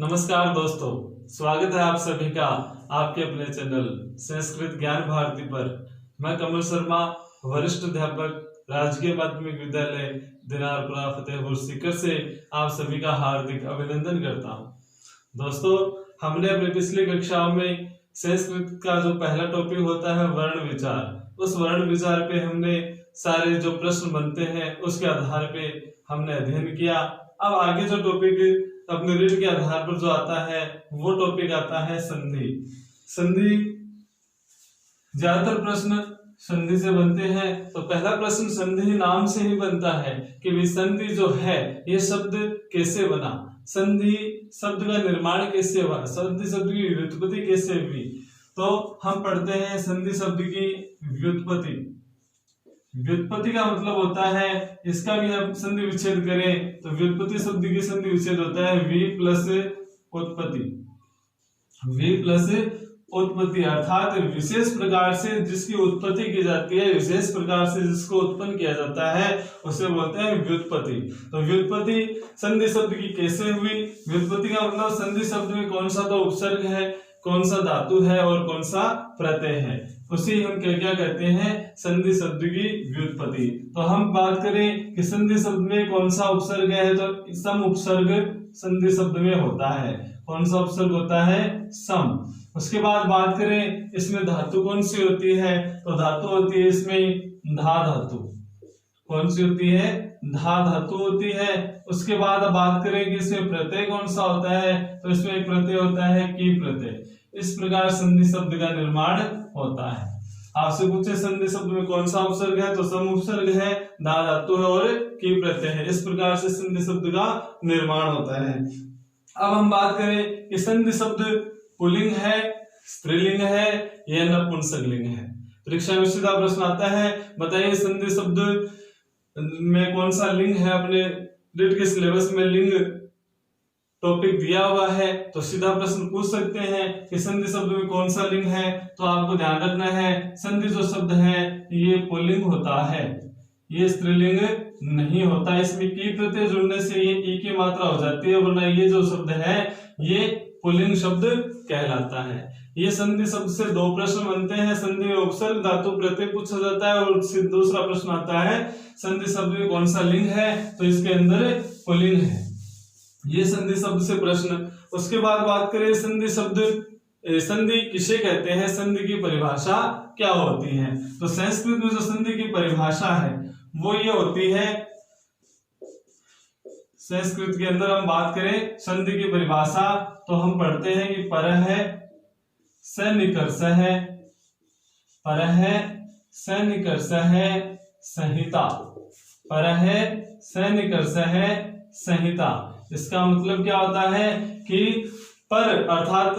नमस्कार दोस्तों, स्वागत है आप सभी का आपके अपने चैनल संस्कृत ज्ञान भारती पर। मैं कमल शर्मा, वरिष्ठ अध्यापक, राजकीय माध्यमिक विद्यालय दिनारपुरा फतेहपुर सीकर से आप सभी का हार्दिक अभिनंदन करता हूं। दोस्तों, हमने अपनी पिछली कक्षाओं में संस्कृत का जो पहला टॉपिक होता है वर्ण विचार, उस वर्ण विचार पे हमने सारे जो प्रश्न बनते हैं उसके आधार पे हमने अध्ययन किया। अब आगे जो टॉपिक अपने रीड के आधार पर जो आता है वो टॉपिक आता है संधि। संधि ज्यादातर प्रश्न संधि से बनते हैं। तो पहला प्रश्न संधि नाम से ही बनता है कि भी संधि जो है ये शब्द कैसे बना, संधि शब्द का निर्माण कैसे हुआ, संधि शब्द की व्युत्पत्ति कैसे हुई। तो हम पढ़ते हैं संधि शब्द की व्युत्पत्ति। व्युत्पत्ति का मतलब होता है, इसका भी हम संधि विच्छेद करें तो व्युत्पत्ति शब्द की संधि विच्छेद होता है वी प्लस उत्पत्ति। वी प्लस उत्पत्ति अर्थात विशेष प्रकार से जिसकी उत्पत्ति की जाती है, विशेष प्रकार से जिसको उत्पन्न किया जाता है उसे बोलते हैं व्युत्पत्ति। तो व्युत्पत्ति संधि शब्द की कैसे हुई? व्युत्पत्ति का मतलब संधि शब्द में कौन सा तो उपसर्ग है, कौन सा धातु है और कौन सा प्रत्यय है, उसी हम क्या कहते हैं संधि शब्द की व्युत्पत्ति। तो हम बात करें कि संधि शब्द में कौन सा उपसर्ग है, तो सम उपसर्ग संधि शब्द में होता है। कौन सा उपसर्ग होता है? सम। उसके बाद बात करें इसमें धातु कौन सी होती है, तो धातु होती है इसमें धा धातु। कौन सी होती है? धा धातु होती है। उसके बाद अब बात करें कि इसमें प्रत्यय कौन सा होता है, तो इसमें एक प्रत्यय होता है की प्रत्यय। इस प्रकार संधि शब्द का निर्माण होता है। आपसे पूछे संधि शब्द में कौन सा उपसर्ग है, तो सम उपसर्ग है, धा धातु है और की प्रत्यय है। इस प्रकार से संधि शब्द का निर्माण होता है। अब हम बात करें कि संधि शब्द पुल्लिंग है, स्त्रीलिंग है या नपुंसकलिंग है। परीक्षा में सीधा प्रश्न आता है, बताइए संधि शब्द में कौन सा लिंग है। अपने रीड के सिलेबस में लिंग टॉपिक दिया हुआ है, तो सीधा प्रश्न पूछ सकते हैं कि संधि शब्द में कौन सा लिंग है। तो आपको ध्यान रखना है संधि जो शब्द है ये पुल्लिंग होता है, ये स्त्रीलिंग नहीं होता। इसमें की प्रत्यय जुड़ने से ये ई की मात्रा हो जाती है, वरना ये जो शब्द है ये पुल्लिंग शब्द कहलाता है। ये संधि शब्द से दो प्रश्न बनते हैं, संधि में उपसर्ग धातु प्रत्यय पूछा जाता है और दूसरा प्रश्न आता है संधि शब्द में कौन सा लिंग है, तो इसके अंदर पुल्लिंग है। ये संधि शब्द से प्रश्न। उसके बाद बात करें संधि शब्द, संधि किसे कहते हैं, संधि की परिभाषा क्या होती है। तो संस्कृत में जो संधि की परिभाषा है वो ये होती है, संस्कृत के अंदर हम बात करें संधि की परिभाषा तो हम पढ़ते हैं कि परः सन्निकर्षः, परः सन्निकर्षः संहिता, परः सन्निकर्षः संहिता। इसका मतलब क्या होता है कि पर अर्थात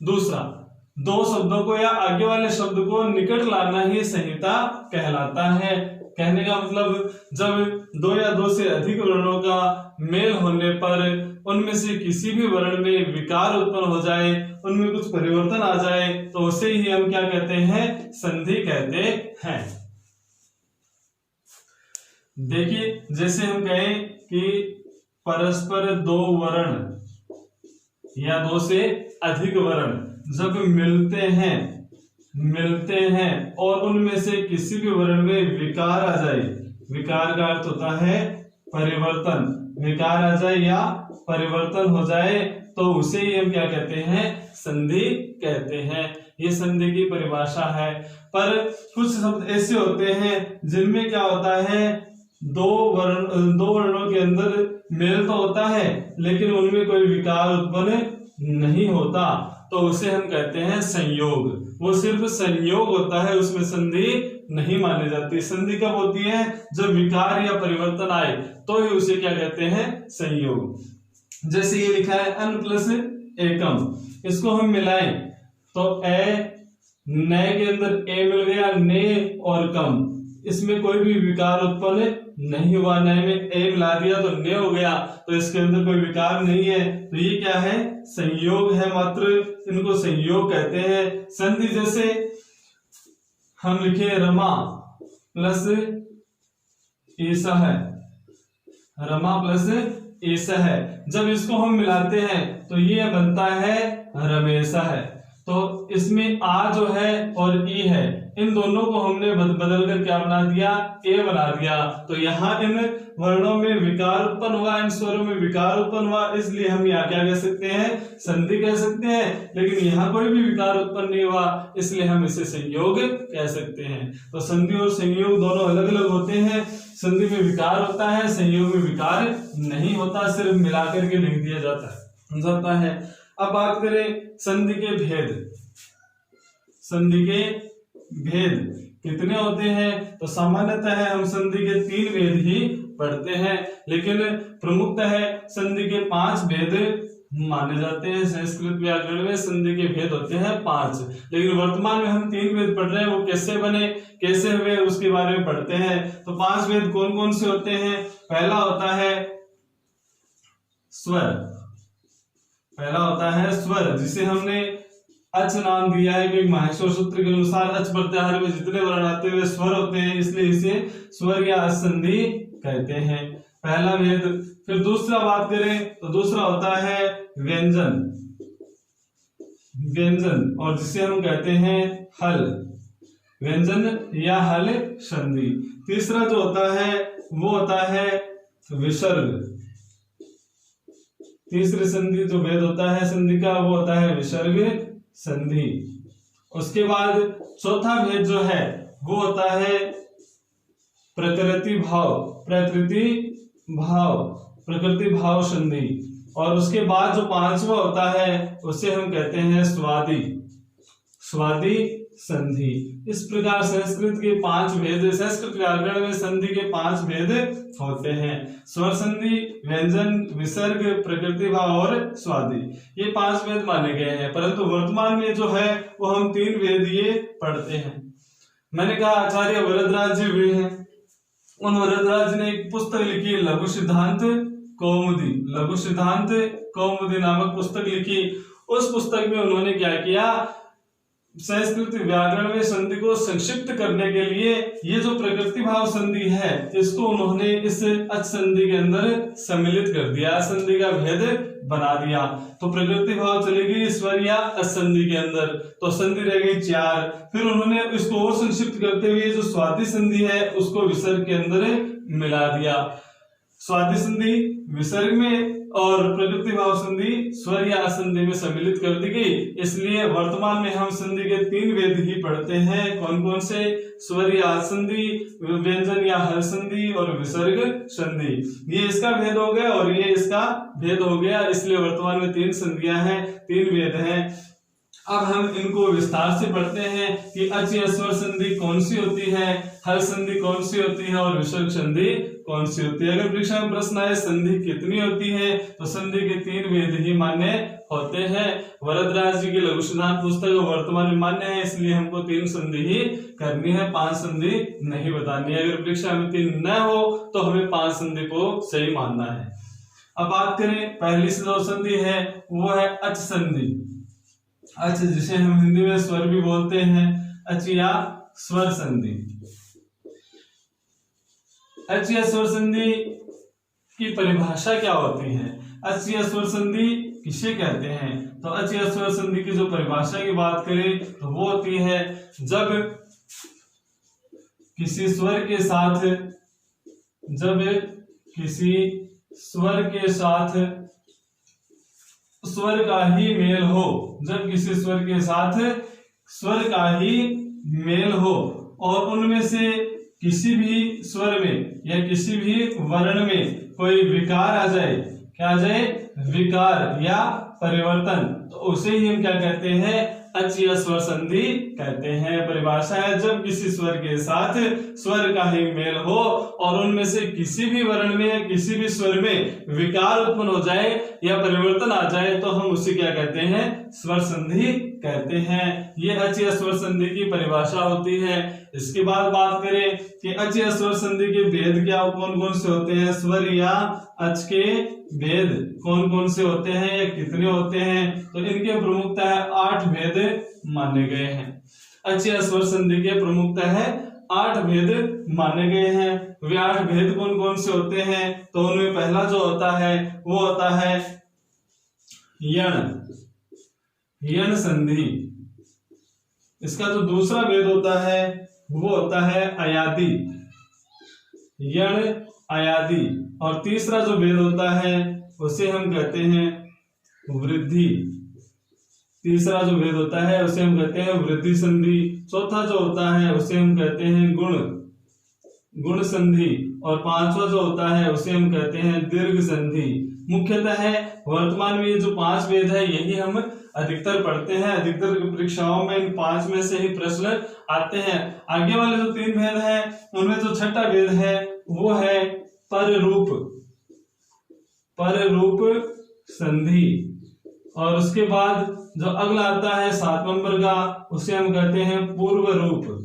दूसरा, दो शब्दों को या आगे वाले शब्द को निकट लाना ही संहिता कहलाता है। कहने का मतलब जब दो या दो से अधिक वर्णों का मेल होने पर उनमें से किसी भी वर्ण में विकार उत्पन्न हो जाए, उनमें कुछ परिवर्तन आ जाए, तो उसे ही हम क्या कहते हैं? संधि कहते हैं। देखिए, जैसे हम कहें कि परस्पर दो वर्ण या दो से अधिक वर्ण जब मिलते हैं और उनमें से किसी भी वर्ण में विकार आ जाए, विकार का अर्थ होता है परिवर्तन, विकार आ जाए या परिवर्तन हो जाए, तो उसे ही हम क्या कहते हैं? संधि कहते हैं। ये संधि की परिभाषा है। पर कुछ शब्द ऐसे होते हैं जिनमें क्या होता है, दो वर्णों के अंदर मेल तो होता है लेकिन उनमें कोई विकार उत्पन्न नहीं होता, तो उसे हम कहते हैं संयोग। वो सिर्फ संयोग होता है, उसमें संधि नहीं मानी जाती। संधि कब होती है? जब विकार या परिवर्तन आए तो ही उसे क्या कहते हैं? संयोग। जैसे ये लिखा है अन प्लस एकम, इसको हम मिलाएं तो ए न के अंदर ए मिल गया, ने और कम, इसमें कोई भी विकार उत्पन्न नहीं हुआ। न में ए मिला दिया तो ने हो गया, तो इसके अंदर कोई विकार नहीं है। तो ये क्या है? संयोग है मात्र, इनको संयोग कहते हैं। संधि जैसे हम लिखे रमा प्लस ईसा है, रमा प्लस एस है। जब इसको हम मिलाते हैं तो ये बनता है रमेश है। तो इसमें आ जो है और ई है, इन दोनों को हमने बदल कर क्या बना दिया, ए बना दिया। तो यहाँ इन वर्णों में विकार उत्पन्न हुआ, इन स्वरों में विकार उत्पन्न हुआ, इसलिए हम यहाँ क्या कह सकते हैं, संधि कह सकते हैं। लेकिन यहाँ कोई भी विकार उत्पन्न नहीं हुआ, इसलिए हम इसे संयोग कह सकते हैं। तो संधि और संयोग दोनों अलग अलग होते हैं। संधि में विकार होता है, संयोग में विकार नहीं होता, सिर्फ मिलाकर के लिख दिया जाता है। अब बात करें संधि के भेद। संधि के भेद कितने होते हैं, तो सामान्यतः हम संधि के 3 भेद ही पढ़ते हैं, लेकिन प्रमुखतः संधि के 5 भेद माने जाते हैं। संस्कृत व्याकरण में संधि के भेद होते हैं 5, लेकिन वर्तमान में हम 3 भेद पढ़ रहे हैं। वो कैसे बने, कैसे हुए, उसके बारे में पढ़ते हैं। तो 5 भेद कौन कौन से होते हैं। पहला होता है स्वर। पहला होता है स्वर, जिसे हमने अच नाम दिया है क्योंकि माहेश्वर सूत्र के अनुसार अच प्रत्याहार में जितने वर्ण आते हुए स्वर होते हैं, इसलिए इसे स्वर या असंधि कहते हैं। पहला भेद। फिर दूसरा बात करें तो दूसरा होता है व्यंजन। व्यंजन, और जिसे हम कहते हैं हल। व्यंजन या हल संधि। तीसरा जो होता है वो होता है विसर्ग। तीसरी संधि जो भेद होता है संधि का वो होता है विसर्ग संधि। उसके बाद चौथा भेद जो है वो होता है प्रकृति भाव। प्रकृति भाव, प्रकृति भाव संधि। और उसके बाद जो 5वां होता है उसे हम कहते हैं स्वादि। स्वादि संधि। इस प्रकार संस्कृत के 5 भेद, संस्कृत व्याकरण में संधि के 5 भेद होते हैं। स्वर संधि, व्यंजन, विसर्ग, प्रकृति भाव और स्वादि, ये 5 भेद माने गए हैं। परंतु वर्तमान में जो है वो हम 3 भेद ये पढ़ते हैं। मैंने कहा आचार्य वरदराज जी भी हैं, उन वरदराज ने एक पुस्तक लिखी लघु सिद्धांत कौमुदी। लघु सिद्धांत कौमुदी नामक पुस्तक लिखी। उस पुस्तक में उन्होंने क्या किया, संस्कृत व्याकरण में संधि को संक्षिप्त करने के लिए ये जो प्रकृति भाव संधि है इसको उन्होंने इस अच संधि के अंदर सम्मिलित कर दिया, संधि का भेद बना दिया। तो प्रकृति भाव चली गई स्वर या अच संधि के अंदर, तो संधि रह गई 4। फिर उन्होंने इसको और संक्षिप्त करते हुए जो स्वादि संधि है उसको विसर्ग के अंदर मिला दिया। स्वादि संधि विसर्ग में और प्रकृति भाव संधि स्वर या असंधि में सम्मिलित कर दी गई। इसलिए वर्तमान में हम संधि के 3 भेद ही पढ़ते हैं। कौन कौन से, स्वर या असंधि, व्यंजन या हल संधि और विसर्ग संधि। ये इसका भेद हो गया और ये इसका भेद हो गया। इसलिए वर्तमान में 3 संधियां हैं, 3 भेद हैं। अब हम इनको विस्तार से पढ़ते हैं कि अच या स्वर संधि कौन सी होती है, हल संधि कौन सी होती है और विसर्ग संधि कौन सी होती है। अगर परीक्षा में प्रश्न आए संधि कितनी होती है, तो संधि के 3 भेद ही मान्य होते हैं। वरदराज जी की लघु सिद्धांत पुस्तक वर्तमान में मान्य है, इसलिए हमको 3 संधि ही करनी है, 5 संधि नहीं बतानी है। अगर परीक्षा में 3 न हो तो हमें 5 संधि को सही मानना है। अब बात करें पहली जो संधि है वो है अच संधि। अच, जिसे हम हिंदी में स्वर भी बोलते हैं, अच या स्वर संधि। अच या स्वर संधि की परिभाषा क्या होती है, अच या स्वर संधि किसे कहते हैं। तो अच या स्वर संधि की जो परिभाषा की बात करें तो वो होती है जब किसी स्वर के साथ, जब किसी स्वर के साथ स्वर का ही मेल हो, जब किसी स्वर के साथ स्वर का ही मेल हो और उनमें से किसी भी स्वर में या किसी भी वर्ण में कोई विकार आ जाए, क्या आ जाए, विकार या परिवर्तन, तो उसे ही हम क्या कहते हैं, अच या स्वर संधि कहते हैं। परिभाषा है जब किसी स्वर के साथ स्वर का ही मेल हो और उनमें से किसी भी वर्ण में या किसी भी स्वर में विकार उत्पन्न हो जाए या परिवर्तन आ जाए तो हम उसे क्या कहते हैं, स्वर संधि कहते हैं। ये अच या स्वर संधि की परिभाषा होती है। इसके बाद बात करें कि अच या स्वर संधि के भेद क्या कौन कौन से होते हैं, स्वर या अच के भेद कौन कौन से होते हैं या कितने होते हैं, तो इनके प्रमुखतः 8 भेद माने गए हैं। अच या स्वर संधि के प्रमुखतः है 8 भेद माने गए हैं। वे 8 भेद कौन कौन से होते हैं? तो उनमें पहला जो होता है वो होता है यण संधि। इसका जो दूसरा भेद होता है वो होता है अयादि, यण अयादि। और तीसरा जो भेद होता है उसे हम कहते हैं वृद्धि। तीसरा जो भेद होता है उसे हम कहते हैं वृद्धि संधि। चौथा जो होता है उसे हम कहते हैं गुण संधि। और पांचवा जो होता है उसे हम कहते हैं दीर्घ संधि। मुख्यतः है वर्तमान में ये जो 5 भेद है यही हम अधिकतर पढ़ते हैं। अधिकतर परीक्षाओं में इन 5 में से ही प्रश्न आते हैं। आगे वाले जो 3 भेद हैं उनमें जो छठा भेद है वो है पररूप संधि। और उसके बाद जो अगला आता है 7 नंबर का उसे हम कहते हैं पूर्व रूप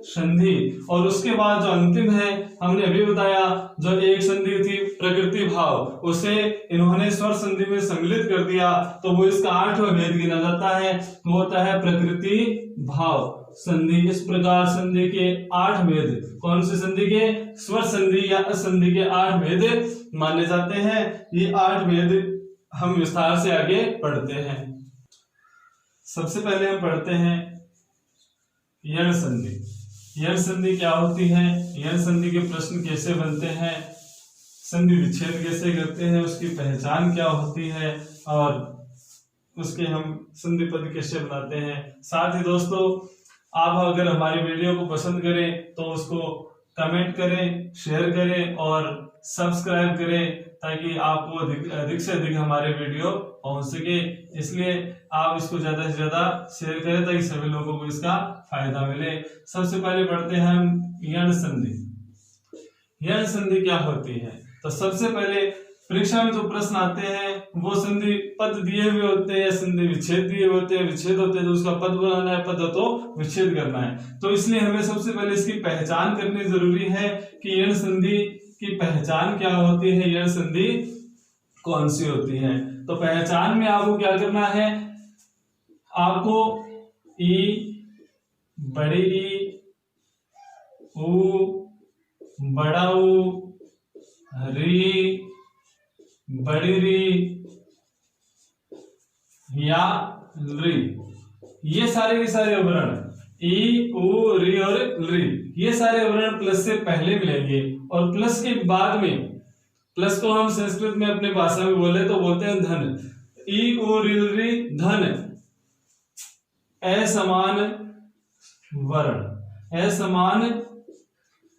संधि। और उसके बाद जो अंतिम है हमने अभी बताया जो एक संधि थी प्रकृति भाव, उसे इन्होंने स्वर संधि में सम्मिलित कर दिया तो वो इसका 8वां भेद गिना जाता है, वो होता है प्रकृति भाव संधि। इस प्रकार संधि के 8 भेद, कौन से संधि के? स्वर संधि या असंधि के 8 भेद माने जाते हैं। ये 8 भेद हम विस्तार से आगे पढ़ते हैं। सबसे पहले हम पढ़ते हैं यण संधि। यण संधि क्या होती है? यण संधि के प्रश्न कैसे बनते हैं, संधि विच्छेद कैसे करते हैं, उसकी पहचान क्या होती है और उसके हम संधि पद कैसे बनाते हैं। साथ ही दोस्तों आप अगर हमारी वीडियो को पसंद करें तो उसको कमेंट करें, शेयर करें और सब्सक्राइब करें ताकि आपको अधिक से अधिक हमारे वीडियो पहुंच सके। इसलिए आप इसको ज्यादा से ज्यादा शेयर करें ताकि सभी लोगों को इसका फायदा मिले। सबसे पहले पढ़ते हैं हम यण संधि। यण संधि क्या होती है? तो सबसे पहले परीक्षा में जो प्रश्न आते हैं वो संधि पद दिए हुए होते हैं या संधि विच्छेद दिए हुए होते हैं। विच्छेद होते हैं तो उसका पद बनाना है, पद तो विच्छेद करना है। तो इसलिए हमें सबसे पहले इसकी पहचान करनी जरूरी है कि यण संधि की पहचान क्या होती है, यण संधि कौन सी होती है। तो पहचान में आपको क्या करना है, आपको ई बड़ी ई, ऊ बड़ा ऊ, री बड़ी री या री, ये सारे के सारे अवर्ण ई, ऊ, री और री, ये सारे अवर्ण प्लस से पहले मिलेंगे और प्लस के बाद में, प्लस को हम संस्कृत में अपने भाषा में बोले तो बोलते हैं धन। ई, ऊ, री, धन। असमान वर्ण, असमान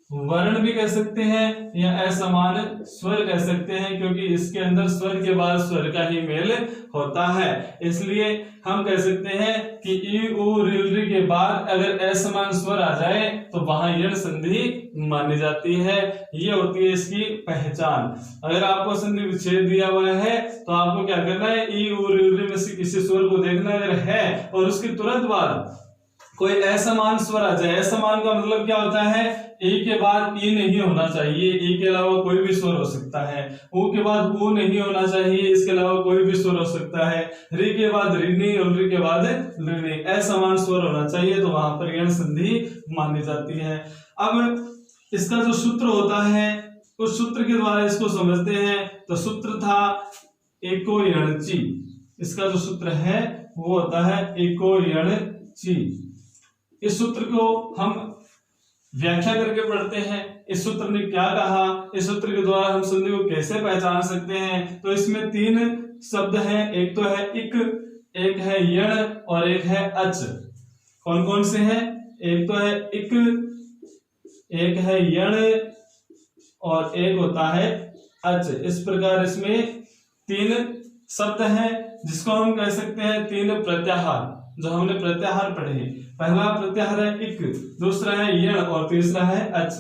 वर्ण भी कह सकते हैं या असमान स्वर कह सकते हैं, क्योंकि इसके अंदर स्वर के बाद स्वर का ही मेल होता है। इसलिए हम कह सकते हैं कि ई, ऊ, री के बाद अगर असमान स्वर आ जाए तो वहां यण संधि मानी जाती है। ये होती है इसकी पहचान। अगर आपको संधि विच्छेद दिया हुआ है तो आपको क्या करना है, ई, ऊ, री में से किसी स्वर को देखना अगर है और उसके तुरंत बाद कोई असमान स्वर आ जाए। असमान का मतलब क्या होता है, ए के बाद ई नहीं होना चाहिए, ई के अलावा कोई भी स्वर हो सकता है। ऊ के बाद ऊ नहीं होना चाहिए, इसके अलावा कोई भी स्वर हो सकता है। री के बाद री नहीं और री के बाद री नहीं, असमान स्वर होना चाहिए तो वहां पर यण संधि मानी जाती है। अब इसका जो सूत्र होता है उस सूत्र के द्वारा इसको समझते हैं। तो सूत्र था एको यणचि। इसका जो सूत्र है वो होता है एको यणचि। इस सूत्र को हम व्याख्या करके पढ़ते हैं। इस सूत्र ने क्या कहा, इस सूत्र के द्वारा हम संधि को कैसे पहचान सकते हैं। तो इसमें 3 शब्द हैं, एक तो है इक, एक है यण और एक है अच। कौन कौन से हैं? एक तो है इक, एक है यण और एक होता है अच। इस प्रकार इसमें 3 शब्द हैं जिसको हम कह सकते हैं 3 प्रत्याहार, जो हमने प्रत्याहार पढ़े। पहला प्रत्याहार है इक, दूसरा है यण और तीसरा है अच।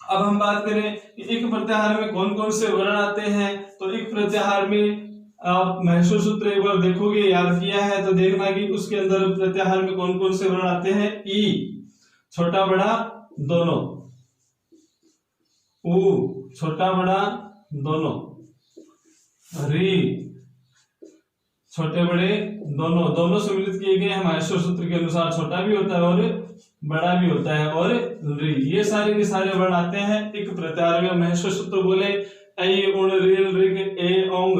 अब हम बात करें कि इक प्रत्याहार में कौन कौन से वर्ण आते हैं। तो इक प्रत्याहार में आप महसूस सूत्र एक बार देखोगे, याद किया है तो देखना कि उसके अंदर प्रत्याहार में कौन कौन से वर्ण आते हैं। ई छोटा बड़ा दोनों, ऊ छोटा बड़ा दोनों, री छोटे बड़े दोनों सम्मिलित किए गए हैं माहेश्वर सूत्र के अनुसार। छोटा भी होता है और बड़ा भी होता है। और री, ये सारे के सारे वर्ण आते हैं एक प्रत्याहार में। महेश्वर सूत्र बोले ऐ उण ऋ ऋग ए ओंग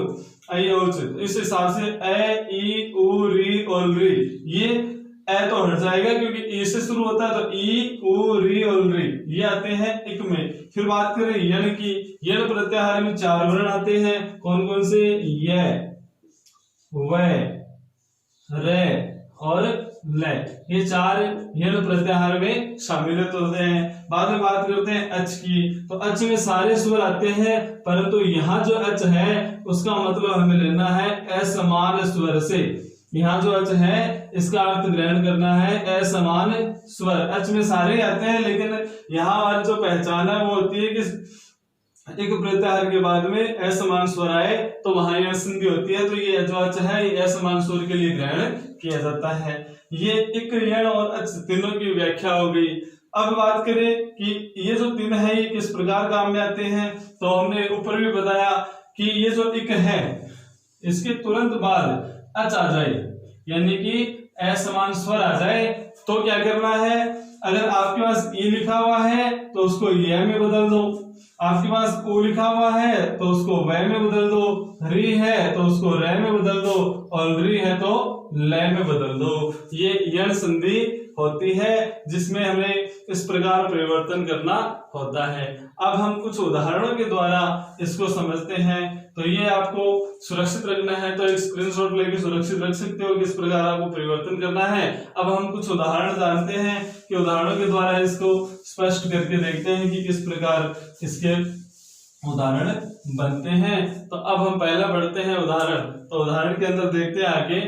ऐ औच, इस हिसाब से ऐ ई उ री और री, ये ए तो हट जाएगा क्योंकि ई से शुरू होता है, तो ई उ री और री ये आते हैं इक में। फिर बात करें यण की, यण प्रत्याहार में 4 वर्ण आते हैं। कौन कौन से? य, व, रे और ल, ये 4 यण प्रत्याहार में शामिलित होते हैं। बाद में बात करते हैं अच की, तो अच में सारे स्वर आते हैं, परंतु यहाँ जो अच है उसका मतलब हमें लेना है असमान स्वर से। यहाँ जो अच है इसका अर्थ ग्रहण करना है असमान स्वर। अच में सारे आते हैं, लेकिन यहाँ वाली जो पहचान है वो होती है कि एक प्रत्याहार के बाद में असमान स्वर आए तो वहां यह संधि होती है, तो ये जो अच है ये असमान स्वर के लिए ग्रहण किया जाता है। ये इक, यण और अच तीनों की व्याख्या हो गई। अब बात करें कि ये जो 3 है ये किस प्रकार काम में आते हैं, तो हमने ऊपर भी बताया कि ये जो इक है इसके तुरंत बाद अच आ जाए, यानी कि असमान स्वर आ जाए, तो क्या करना है? अगर आपके पास ई लिखा हुआ है तो उसको य में बदल दो, आपके पास उ लिखा हुआ है तो उसको व में बदल दो, री है तो उसको र में बदल दो, और री है तो ल में बदल दो। ये यण संधि होती है जिसमें हमें इस प्रकार परिवर्तन करना होता है। अब हम कुछ उदाहरणों के द्वारा इसको समझते हैं। तो ये आपको सुरक्षित रखना है, तो एक स्क्रीनशॉट लेके सुरक्षित रख सकते हो किस प्रकार आपको परिवर्तन करना है। अब हम कुछ उदाहरण जानते हैं कि उदाहरणों के द्वारा इसको स्पष्ट करके देखते हैं कि किस प्रकार इसके उदाहरण बनते हैं। तो अब हम पहला पढ़ते हैं उदाहरण। तो उदाहरण के अंदर देखते हैं आगे,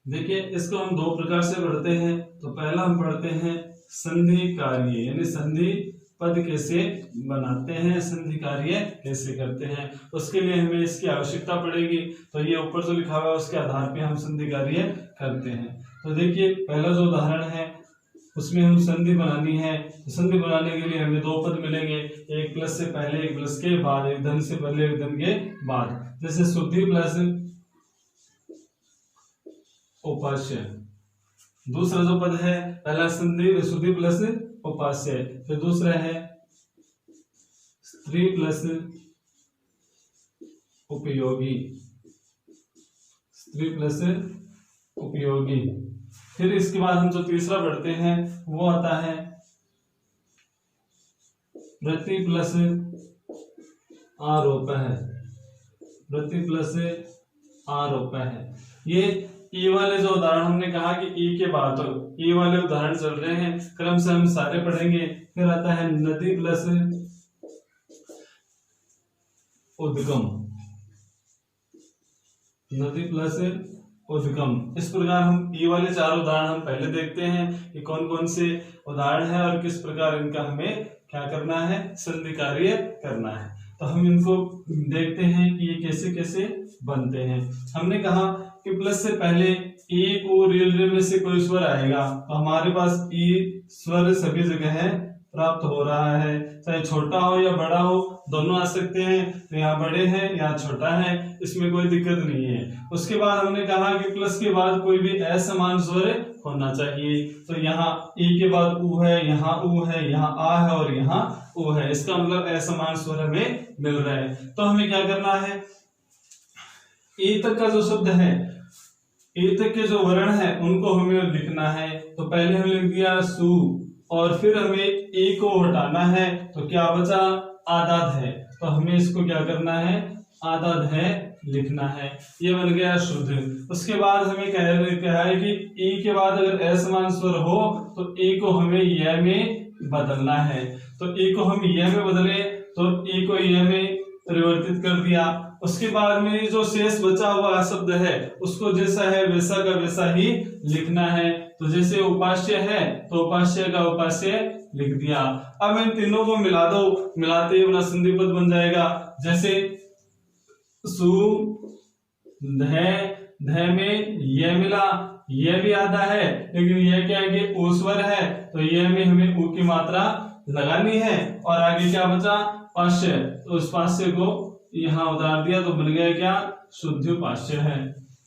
देखिए इसको हम 2 प्रकार से पढ़ते हैं। तो पहला हम पढ़ते हैं संधि कार्य, यानी संधि पद कैसे बनाते हैं, संधि कार्य कैसे करते हैं, उसके लिए हमें इसकी आवश्यकता पड़ेगी। तो ये ऊपर जो लिखा हुआ है उसके आधार पे हम संधि कार्य करते हैं। तो देखिए पहला जो उदाहरण है उसमें हम संधि बनानी है। तो संधि बनाने के लिए हमें 2 पद मिलेंगे, एक प्लस से पहले एक प्लस के बाद, एक धन से पहले एक धन के बाद। जैसे शुद्धि प्लस उपास्य, दूसरा जो पद है पहला संधि शुद्धि प्लस उपास्य, फिर दूसरा है स्त्री प्लस उपयोगी, स्त्री प्लस उपयोगी। फिर इसके बाद हम जो तीसरा पढ़ते हैं वो आता है प्रति प्लस आरोप है, प्रति प्लस आरोप है। ये ई वाले जो उदाहरण हमने कहा कि ई के बाद ई वाले उदाहरण चल रहे हैं, क्रम से हम सारे पढ़ेंगे। फिर आता है नदी प्लस उद्गम, नदी प्लस उद्गम। इस प्रकार हम ई वाले 4 उदाहरण हम पहले देखते हैं कि कौन कौन से उदाहरण है और किस प्रकार इनका हमें क्या करना है, संधि कार्य करना है। तो हम इनको देखते हैं कि ये कैसे कैसे बनते हैं। हमने कहा कि प्लस से पहले ई उ री में से कोई स्वर आएगा, तो हमारे पास ई स्वर सभी जगह है प्राप्त हो रहा है, चाहे छोटा हो या बड़ा हो दोनों आ सकते हैं। तो यहाँ बड़े हैं यहाँ छोटा है, इसमें कोई दिक्कत नहीं है। उसके बाद हमने कहा कि प्लस के बाद कोई भी असमान स्वर होना चाहिए। तो यहाँ ई के बाद उ है, यहाँ उ है, यहाँ आ है और यहाँ उ है, इसका मतलब असमान स्वर हमें मिल रहा है। तो हमें क्या करना है, ई तक का जो शब्द है, ई तक के जो वर्ण है उनको हमें लिखना है। तो पहले हमने लिख दिया सु, और फिर हमें ए को हटाना है, तो क्या बचा, आदाद है। तो हमें इसको क्या करना है, आदाद है लिखना है। ये बन गया शुद्ध। उसके बाद हमें कहा है कि ई के बाद अगर असमान स्वर हो तो ए को हमें य में बदलना है। तो ए को हम य में बदले तो ए को य में परिवर्तित कर दिया। उसके बाद में जो शेष बचा हुआ शब्द है उसको जैसा है वैसा का वैसा ही लिखना है। तो जैसे उपास्य है तो उपास्य का उपास्य लिख दिया। अब इन तीनों को मिला दो, मिलाते ही अपना संधि पद बन जाएगा। जैसे सु ध में ये मिला, ये भी आधा है लेकिन ये क्या है कि उ स्वर है, तो ये में हमें उ की मात्रा लगानी है। और आगे क्या बचा, पाश्य, तो उस पाश्य को उ में बदल दिया। अब इन तीनों को मिला दो, मिलाते ही अपना संधि पद बन जाएगा। जैसे सु ध में ये मिला, ये भी आधा है लेकिन ये क्या है कि उ स्वर है, तो ये में हमें उ की मात्रा लगानी है। और आगे क्या बचा, पाश्य, तो उस पाश्य को यहाँ उतार दिया तो बन गया क्या, शुद्ध्युपास्य है,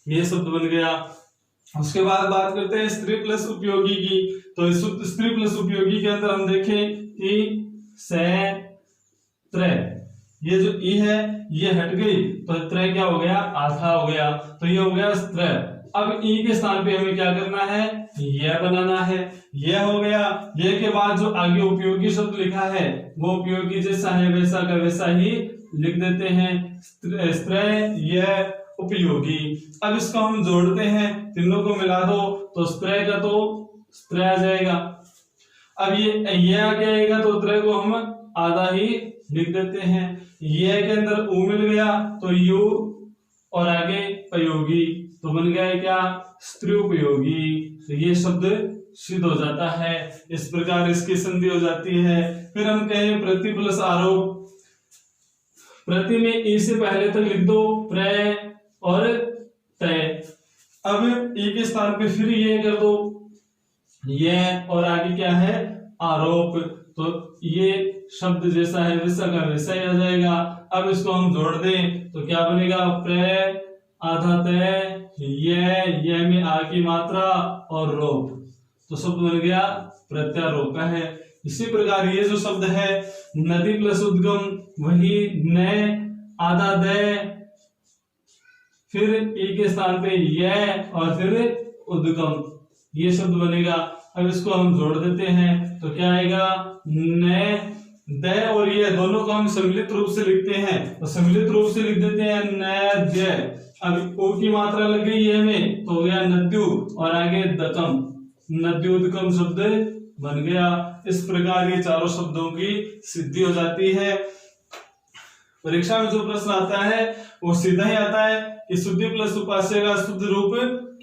ये शब्द बन गया। उसके बाद बात करते हैं स्त्री प्लस उपयोगी की। तो स्त्री प्लस उपयोगी के अंदर हम देखें कि से त्रय, ये जो ई है ये हट गई तो त्रय क्या हो गया, आधा हो गया, तो ये हो गया स्त्रय। अब ई के स्थान पे हमें क्या करना है, यह बनाना है, यह हो गया। यह के बाद जो आगे उपयोगी शब्द लिखा है वो उपयोगी जैसा है वैसा का वैसा ही लिख देते हैं, स्त्रय यह उपयोगी। अब इसको हम जोड़ते हैं, तीनों को मिला दो तो स्त्रय का तो स्त्रय आ जाएगा। अब ये आगे आएगा तो त्रय को हम आधा ही लिख देते हैं, ये के अंदर उ मिल गया तो यू और आगे प्रयोगी, तो बन गया क्या, स्त्री उपयोगी। तो ये शब्द सिद्ध हो जाता है, इस प्रकार इसकी संधि हो जाती है। फिर हम कहें प्रति प्लस आरोप, प्रति में ई से पहले तक लिख दो प्रय और तय। अब ई के स्थान पे फिर ये कर दो, ये और आगे क्या है, आरोप, तो ये शब्द जैसा है वैसा का वैसा ही आ जाएगा। अब इसको हम जोड़ दें तो क्या बनेगा, प्रय आधा तय, ये में आ की मात्रा और रोप, तो शब्द बन गया प्रत्यारोप है। इसी प्रकार ये जो शब्द है नदी प्लस उद्गम, वही न आधा दय, फिर ई के स्थान पे ये और फिर उद्गम, ये शब्द बनेगा। अब इसको हम जोड़ देते हैं तो क्या आएगा, न द और ये दोनों को हम सम्मिलित रूप से लिखते हैं, तो सम्मिलित रूप से लिख देते हैं न द। अब ओ की मात्रा लग गई है में तो हो गया नद्यु और आगे दकम, नद्युदकम शब्द बन गया। इस प्रकार ये चारों शब्दों की सिद्धि हो जाती है। परीक्षा में जो प्रश्न आता है वो सीधा ही आता है कि शुद्धि प्लस उपास्य का शुद्ध रूप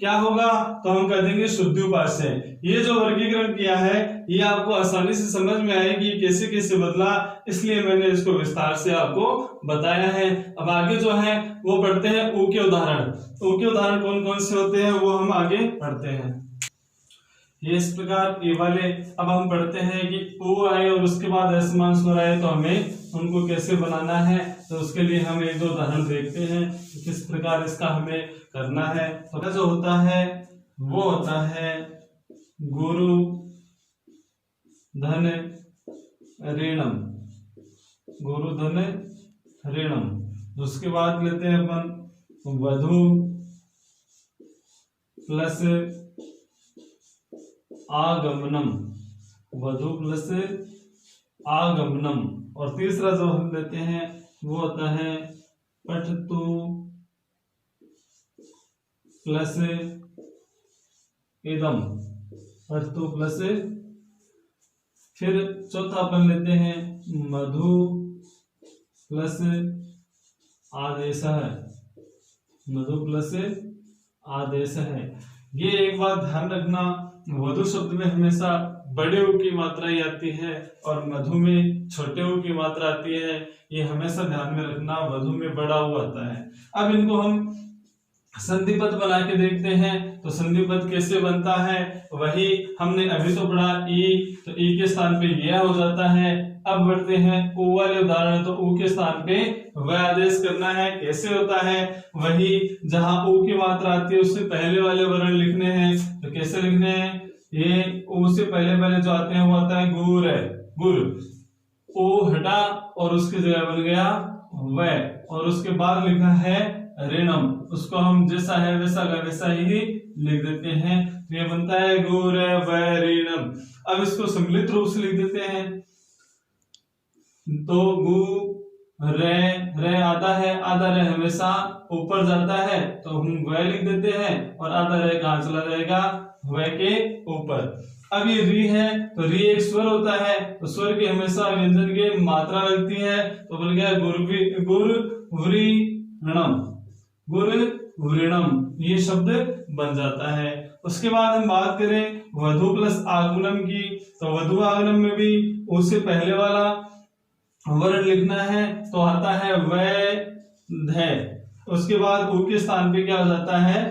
क्या होगा, तो हम कह देंगे शुद्धि उपास्य। ये जो वर्गीकरण किया है ये आपको आसानी से समझ में आएगी कैसे कैसे बदला, इसलिए मैंने इसको विस्तार से आपको बताया है। अब आगे जो है वो पढ़ते हैं ऊ के उदाहरण। ऊ के उदाहरण कौन कौन से होते हैं वो हम आगे पढ़ते हैं। ये इस प्रकार ये वाले अब हम पढ़ते हैं कि ऊ आए और उसके बाद असमान स्वर आए तो हमें उनको कैसे बनाना है, तो उसके लिए हम एक दो उदाहरण देखते हैं किस प्रकार इसका हमें करना है। तो जो होता है वो होता है गुरु धन ऋणम, गुरु धन ऋणम। उसके बाद लेते हैं अपन वधु प्लस आगमनम, वधु प्लस आगमनम। और तीसरा जो हम लेते हैं वो होता है पठतु प्लस इदम, पठतु प्लस। फिर चौथा अपन लेते हैं मधु प्लस आदेश है, मधु प्लस आदेश है। ये एक बात ध्यान रखना, वधु शब्द में हमेशा बड़े ऊ की मात्रा ही आती है और मधु में छोटे ऊ की मात्रा आती है, ये हमेशा ध्यान में रखना, वधु में बड़ा ऊ आता है। अब इनको हम संधिपद बना के देखते हैं, तो संधिपद कैसे बनता है वही हमने अभी तो पढ़ा ई, तो ई के स्थान पे यह हो जाता है। अब बढ़ते हैं ऊ वाले उदाहरण, तो ऊ के स्थान पे वह आदेश करना है। कैसे होता है वही, जहां ऊ की मात्रा आती है उससे पहले वाले वर्ण लिखने हैं, तो कैसे लिखने हैं, ये ऊ से पहले जो आते हैं वो आता है गुर है, गुर, ऊ हटा और उसकी जगह बन गया वह, और उसके बाद लिखा है ऋणम, उसको हम जैसा है वैसा का वैसा ही लिख देते हैं, तो ये बनता है गुर वह ऋणम। अब इसको सम्मिलित रूप से लिख देते हैं, तो गु रे आता है, आधा रे हमेशा ऊपर जाता है तो हम वह लिख देते हैं, और आधा रे कहां चला जाएगा, वह के ऊपर। अब ये री है तो री एक स्वर होता है, तो स्वर की हमेशा व्यंजन की मात्रा लगती है, तो बन गया गुरवृणम, ये शब्द बन जाता है। उसके बाद हम बात करें वधु प्लस आगमनम की, तो वधु आगमनम में भी उससे पहले वाला वर्ण लिखना है, तो आता है वह, उसके बाद ऊ के स्थान पे क्या हो जाता है,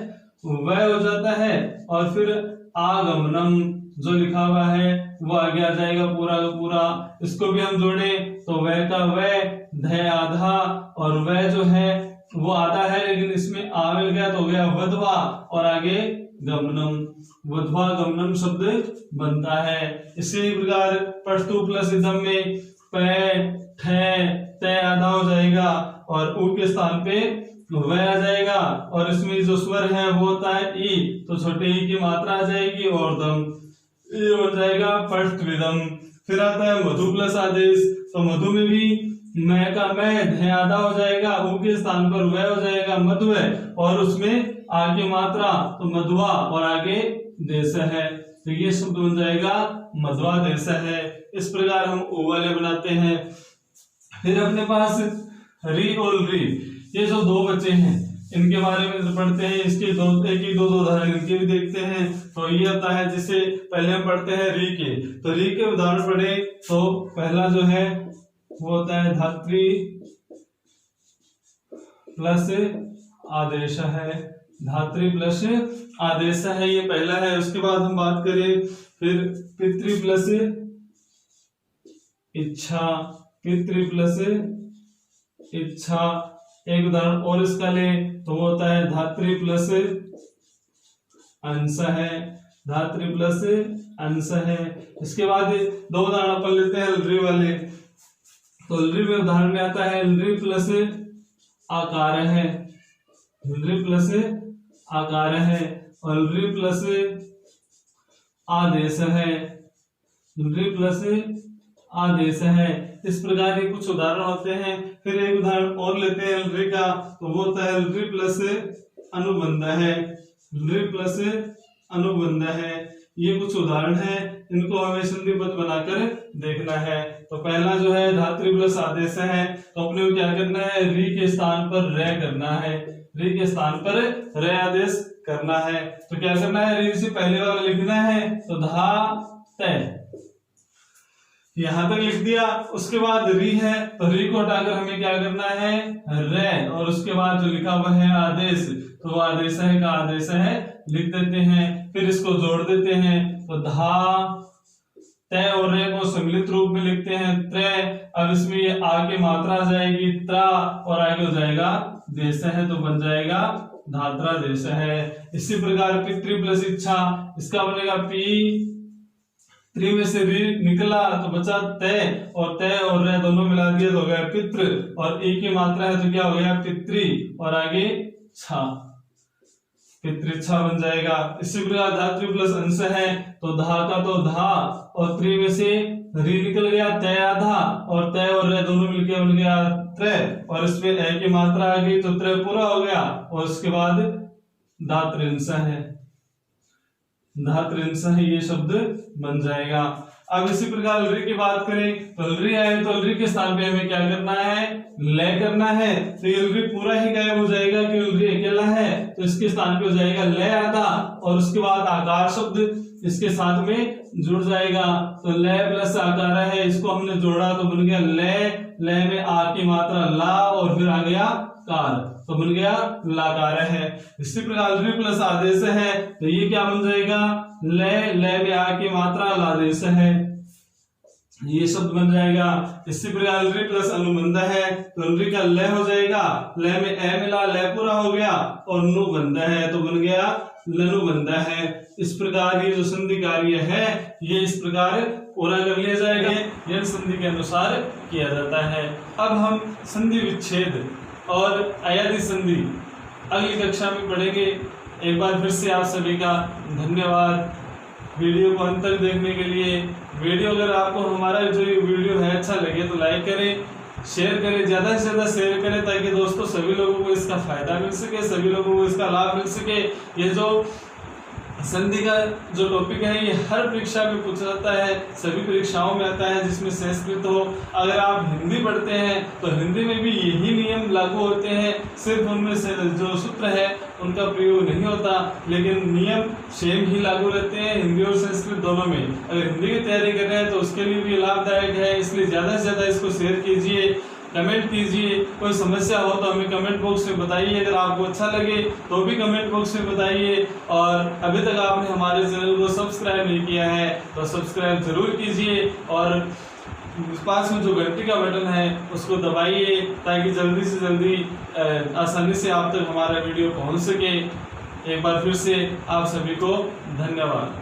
वह हो जाता है, और फिर आगमनम जो लिखा हुआ है वो आगे आ जाएगा पूरा का पूरा। इसको भी हम जोड़े तो वह का वह, ध आधा, और वह जो है वो आधा है लेकिन इसमें आ मिल गया तो हो गया वधवा, और आगे गमनम, वधवा गमनम शब्द बनता है। इसी प्रकार पठतु प्लस इदम में प ठ त आधा हो जाएगा और उ के स्थान पे वह आ जाएगा, और इसमें जो स्वर है वो होता है ई, तो छोटे ई की मात्रा आ जाएगी और दम, ये हो जाएगा पठत्विदम। फिर आता है मधु प्लस आदेश, तो मधु में भी मैं का मैं, ध आधा हो जाएगा, उ के स्थान पर वह हो जाएगा मधु है, और उसमें आगे मात्रा तो मधुआ और आगे देश है, तो ये शब्द बन जाएगा मधुआ देश है। इस प्रकार हम ओ वाले बनाते हैं। फिर अपने पास री और री, ये जो दो बच्चे हैं इनके बारे में पढ़ते हैं, इसके दो उदाहरण इनके भी देखते हैं। तो ये आता है जिसे पहले हम पढ़ते हैं री के, तो री के उदाहरण पढ़े तो पहला जो है वो होता है धात्री प्लस आदेश है, धात्री प्लस आदेश है, ये पहला है। उसके बाद हम बात करें फिर पितृ प्लस इच्छा, पितृ प्लस इच्छा, एक उदाहरण और इसका ले तो वो होता है धात्री प्लस अंश है, धात्री प्लस अंश है। इसके बाद दो उदाहरण अपन लेते हैं लरी वाले, तो लरी में उदाहरण में आता है लरी प्लस आकार है, लरी प्लस आकार है, और लरी प्लस आदेश है, लरी प्लस आदेश है। इस प्रकार के कुछ उदाहरण होते हैं। फिर एक उदाहरण और लेते हैं लरी का, तो वो होता है लरी प्लस अनुबंध है, लरी प्लस अनुबंध है। ये कुछ उदाहरण हैं, इनको हमें संधि पद बनाकर देखना है। तो पहला जो है धात्री प्लस आदेश है, तो अपने को क्या करना है, री के स्थान पर रे करना है, री के स्थान पर रे आदेश करना है। तो क्या करना है, री से पहले वाला लिखना है, तो धा तय यहां तक लिख दिया। उसके बाद री है, तो री को हटाकर हमें क्या करना है, रे, और उसके बाद जो लिखा हुआ है आदेश, तो वो आदेश है का आदेश है लिख देते हैं। फिर इसको जोड़ देते हैं, तो धा तय और रे को सम्मिलित रूप में लिखते हैं त्रय। अब इसमें ये आ की मात्रा आ जाएगी त्रा, और आगे हो जाएगा देश है, तो बन जाएगा धात्रा देश है। इसी प्रकार पितृ प्लस इच्छा, इसका बनेगा पी, त्रि में से री निकला तो बचा तय, और तय और रे दोनों मिला दिए तो हो गया पितृ, और एक की मात्रा है तो क्या हो गया पितृ, और आगे छा, पितृच्छा बन जाएगा। इसी प्रकार धातृ प्लस अंश है, तो धा का तो धा, और त्रि में से री निकल गया तय आधा, और तय और रे दोनों मिलकर बन गया त्रय, और इसमें ए की मात्रा आ गई तो त्रय पूरा हो गया, और उसके बाद धातृंश है, धातृंश है, ये शब्द बन जाएगा। अब इसी प्रकार लरी की बात करें, तो लरी आए तो लरी के स्थान पे हमें क्या करना है, ले करना है, तो ये लरी पूरा ही गायब हो जाएगा क्योंकि लरी अकेला है, तो इसके स्थान पे हो जाएगा ले आधा, और उसके बाद आकार शब्द इसके साथ में जुड़ जाएगा, तो ले प्लस आकार है, इसको हमने जोड़ा तो बन गया ले में आ की मात्रा ला, और फिर आ गया कार, तो बन गया लाकार है। इसी प्रकार लरी प्लस आदेश है, तो ये क्या बन जाएगा, ले में आ की मात्रा लादेश है, ये शब्द बन जाएगा। इसी प्रकार लरी प्लस अनुबंध है, तो लरी का ले हो जाएगा, ले में ए मिला, ले पूरा हो गया, और नुबंध है, तो बन गया लनुबंध है। इस प्रकार ये जो संधि कार्य है ये इस प्रकार पूरा कर लिया जाएगा, यह संधि के अनुसार किया जाता है। अब हम संधि विच्छेद और अयादि संधि अगली कक्षा में पढ़ेंगे। एक बार फिर से आप सभी का धन्यवाद वीडियो को अंत तक देखने के लिए। वीडियो अगर आपको हमारा जो वीडियो है अच्छा लगे तो लाइक करें, शेयर करें, ज्यादा से ज्यादा शेयर करें, ताकि दोस्तों सभी लोगों को इसका फायदा मिल सके, सभी लोगों को इसका लाभ मिल सके। ये जो संधि का जो टॉपिक है ये हर परीक्षा में पूछा जाता है, सभी परीक्षाओं में आता है जिसमें संस्कृत हो। अगर आप हिंदी पढ़ते हैं तो हिंदी में भी यही नियम लागू होते हैं, सिर्फ उनमें से जो सूत्र है उनका प्रयोग नहीं होता, लेकिन नियम सेम ही लागू रहते हैं हिंदी और संस्कृत दोनों में। अगर हिंदी की तैयारी कर रहे हैं तो उसके लिए भी लाभदायक है, इसलिए ज्यादा से ज्यादा इसको शेयर कीजिए, कमेंट कीजिए। कोई समस्या हो तो हमें कमेंट बॉक्स में बताइए, अगर आपको अच्छा लगे तो भी कमेंट बॉक्स में बताइए। और अभी तक आपने हमारे चैनल को सब्सक्राइब नहीं किया है तो सब्सक्राइब जरूर कीजिए, और पास में जो घंटी का बटन है उसको दबाइए ताकि जल्दी से जल्दी आसानी से आप तक हमारा वीडियो पहुंच सके। एक बार फिर से आप सभी को धन्यवाद।